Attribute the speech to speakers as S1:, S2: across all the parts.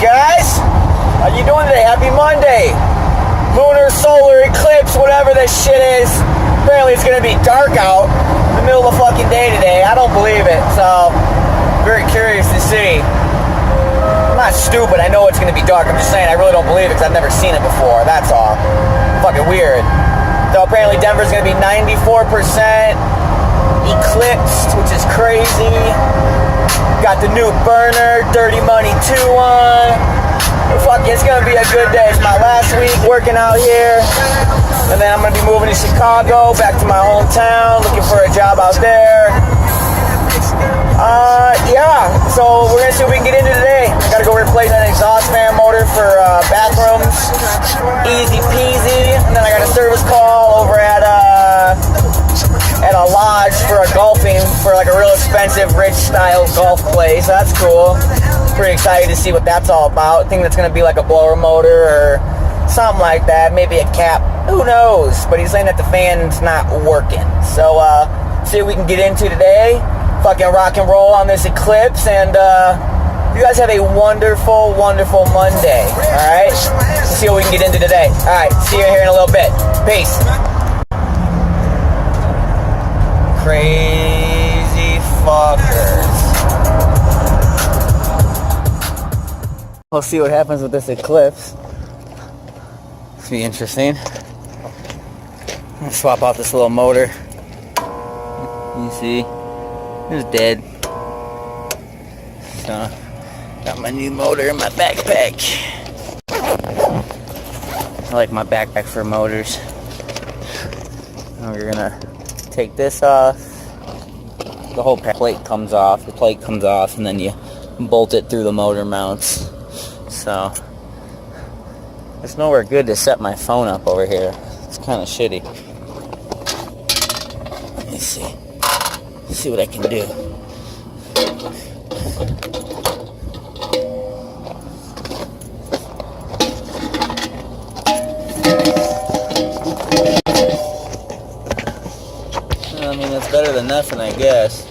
S1: guys? How you doing today? Happy Monday. Lunar, solar, eclipse, whatever this shit is. Apparently it's gonna be dark out in the middle of the fucking day today. I don't believe it, so very curious to see. I'm not stupid, I know it's gonna be dark. I'm just saying I really don't believe it because I've never seen it before. That's all. Fucking weird. So apparently Denver's gonna be 94% eclipsed, which is crazy. Got the new burner, Dirty Money 2 on. Fuck, it's gonna be a good day. It's my last week working out here. And then I'm gonna be moving to Chicago, back to my hometown, looking for a job out there. Yeah, so we're gonna see what we can get into today. I gotta go replace an exhaust fan motor for bathrooms. Easy peasy. And then I got a service call over at a lodge for a golfing, for like a real expensive, rich style golf place. That's cool. Pretty excited to see what that's all about. I think that's gonna be like a blower motor or something like that. Maybe a cap. Who knows? But he's saying that the fan's not working. So, see what we can get into today. Fucking rock and roll on this eclipse, and you guys have a wonderful, wonderful Monday. Alright? Let's see what we can get into today. Alright, see you here in a little bit. Peace. Crazy fuckers. We'll see what happens with this eclipse. It's be interesting. I'm gonna swap out this little motor. You see? It's dead. So, got my new motor in my backpack. I like my backpack for motors. Now we're gonna take this off. The whole plate comes off. The plate comes off, and then you bolt it through the motor mounts. So, it's nowhere good to set my phone up over here. It's kind of shitty. Let me see. See what I can do. I mean, it's better than nothing, I guess.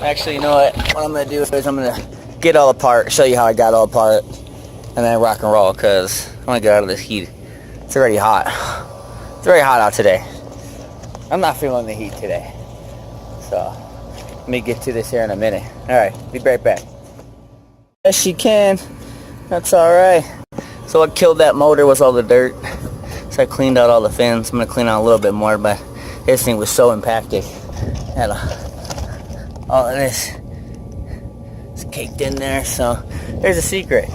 S1: Actually, you know what? What I'm going to do is I'm going to get all apart, show you how I got all apart, and then rock and roll, because I want to get out of this heat. It's already hot. It's very hot out today. I'm not feeling the heat today. So, let me get to this here in a minute. Alright, be right back. Yes, she can. That's alright. So what killed that motor was all the dirt. So I cleaned out all the fins. I'm going to clean out a little bit more, but this thing was so impacted. And all of this is caked in there. So, there's a secret.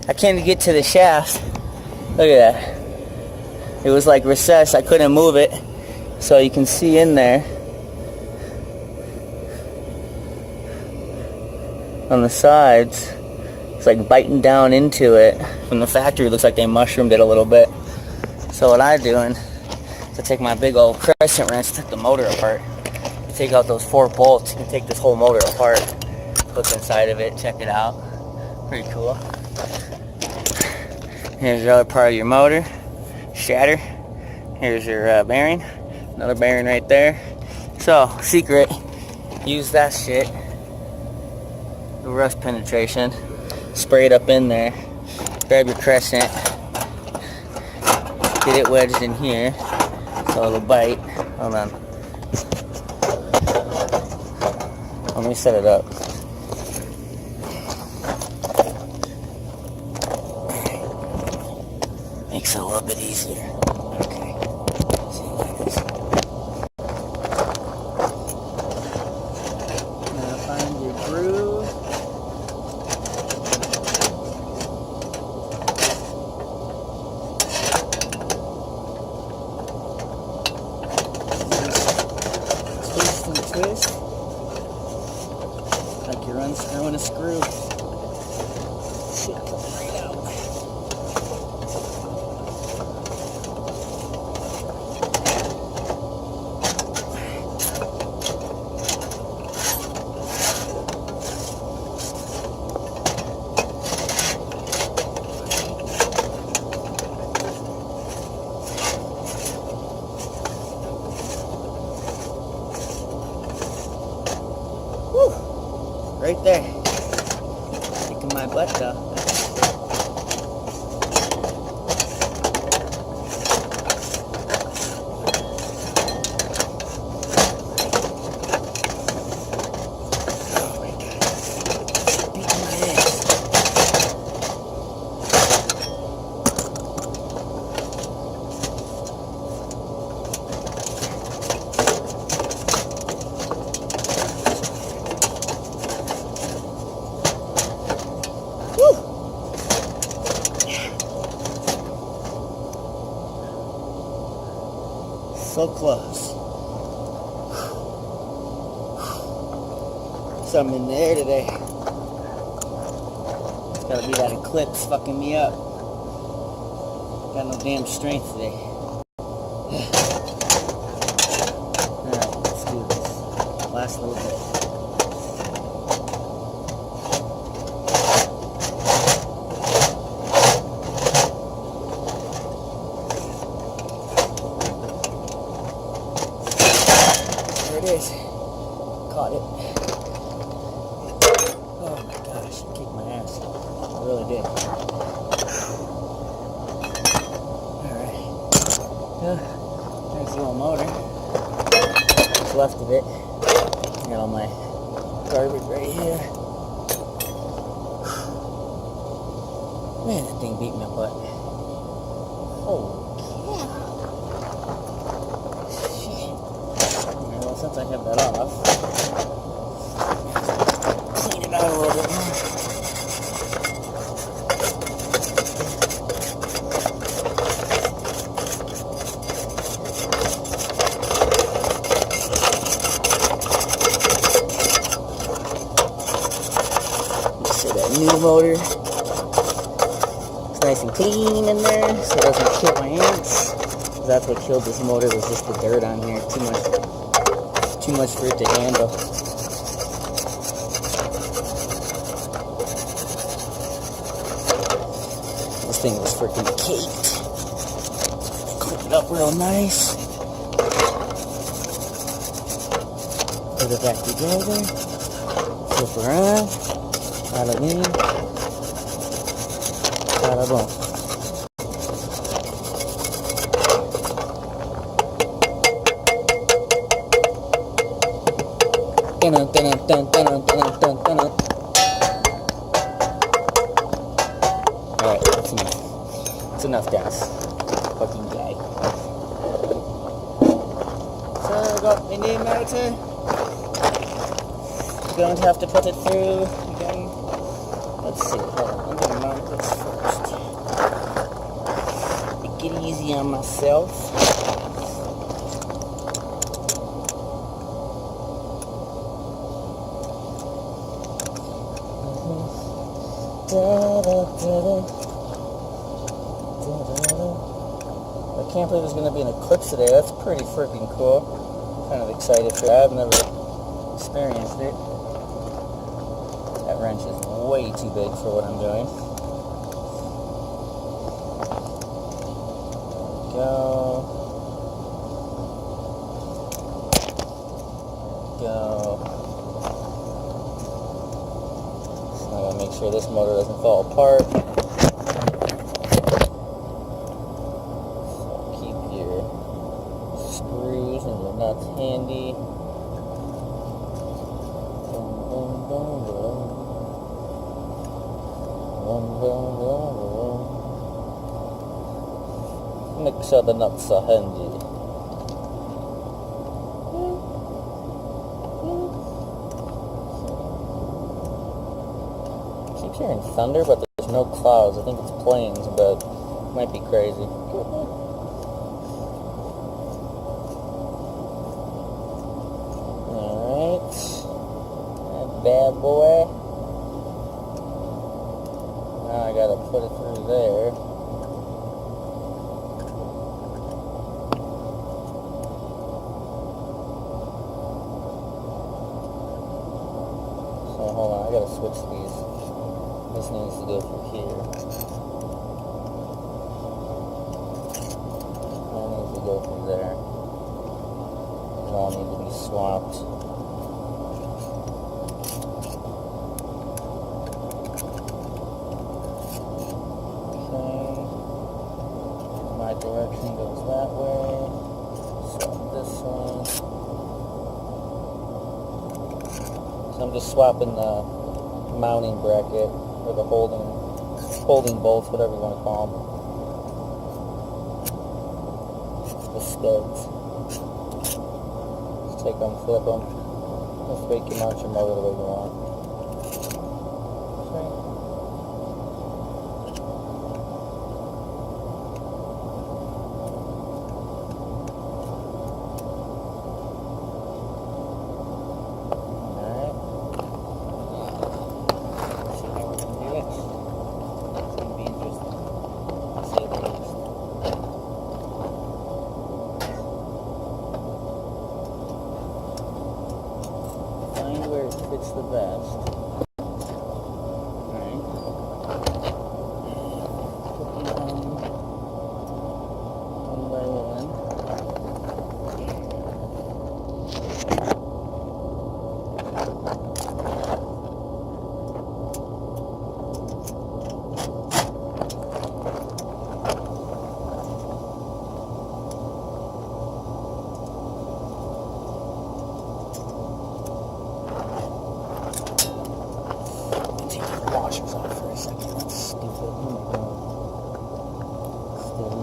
S1: I can't get to the shaft. Look at that. It was like recessed. I couldn't move it. So you can see in there on the sides, it's like biting down into it. From the factory, it looks like they mushroomed it a little bit. So what I'm doing is I take my big old crescent wrench, take the motor apart, take out those 4 bolts. You can take this whole motor apart, look inside of it, check it out. Pretty cool. Here's the other part of your motor, shatter. Here's your bearing. Another bearing right there. So, secret, use that shit. The rust penetration. Spray it up in there. Grab your crescent. Get it wedged in here. So it'll bite. Hold on. Let me set it up. Makes it a little bit easier. Twist like you're unscrewing a screw. Shit, comes right out. Right there. my butt though. So close. Something in the air today. It's gotta be that Eclipse fucking me up. Got no damn strength today. Alright, let's do this. Last little bit. Caught it. Oh my gosh, it kicked my ass. It really did. Alright. There's the old motor. What's left of it. Got all my garbage right here. Man, that thing beat my butt. Holy since I have that off, clean it out a little bit more. So that new motor is nice and clean in there, so it doesn't kill my ants. That's what killed this motor, was just the dirt on here. Too much for it to handle. This thing was freaking caked. Clip it up real nice. Put it back together. Flip around. Bada bing. Bada boom. Alright, that's enough. That's enough, guys. Fucking guy. So, we got the new motor. We're going to have to put it through again. Let's see. Hold on. I'm going to mount this first. Take it easy on myself. I can't believe there's going to be an eclipse today. That's pretty freaking cool. Kind of excited for that. I've never experienced it. That wrench is way too big for what I'm doing. Go. I gotta make sure this motor doesn't fall apart. So keep your screws and your nuts handy. Boom, boom, boom, boom. Boom, boom, boom, boom. Make sure the nuts are handy. Hearing thunder, but there's no clouds. I think it's planes, but it might be crazy. Alright. That bad boy. Now I gotta put it through there. So hold on, I gotta switch these. This needs to go through here. That needs to go through there. It all needs to be swapped. So I'm just swapping the mounting bracket, or the holding bolts, whatever you want to call them. The studs. Just take them, flip them. This way you can mount your motor the way you want. Where it fits the best. Alright. Put these on one by one. Washers off for a second. That's stupid. Oh my god. Steady.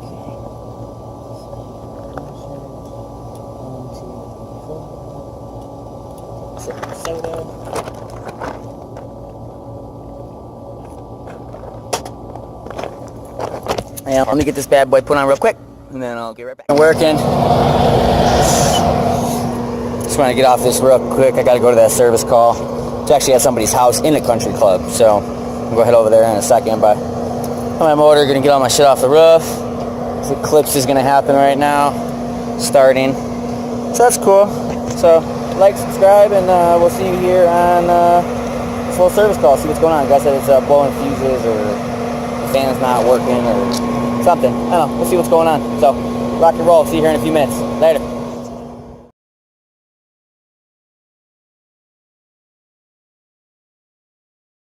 S1: Okay. Washers. 1, 2, 3, 4. Sip of soda. And let me get this bad boy put on real quick, and then I'll get right back. Working. Just want to get off this real quick. I got to go to that service call. It's actually at somebody's house in the country club, so I'll go head over there in a second. But my motor, gonna get all my shit off the roof. This Eclipse is gonna happen right now, starting. So that's cool. So like, subscribe, and we'll see you here on this little service call. See what's going on. The guy said it's blowing fuses, or the fan's not working, or something. I don't know. We'll see what's going on. So rock and roll. See you here in a few minutes. Later.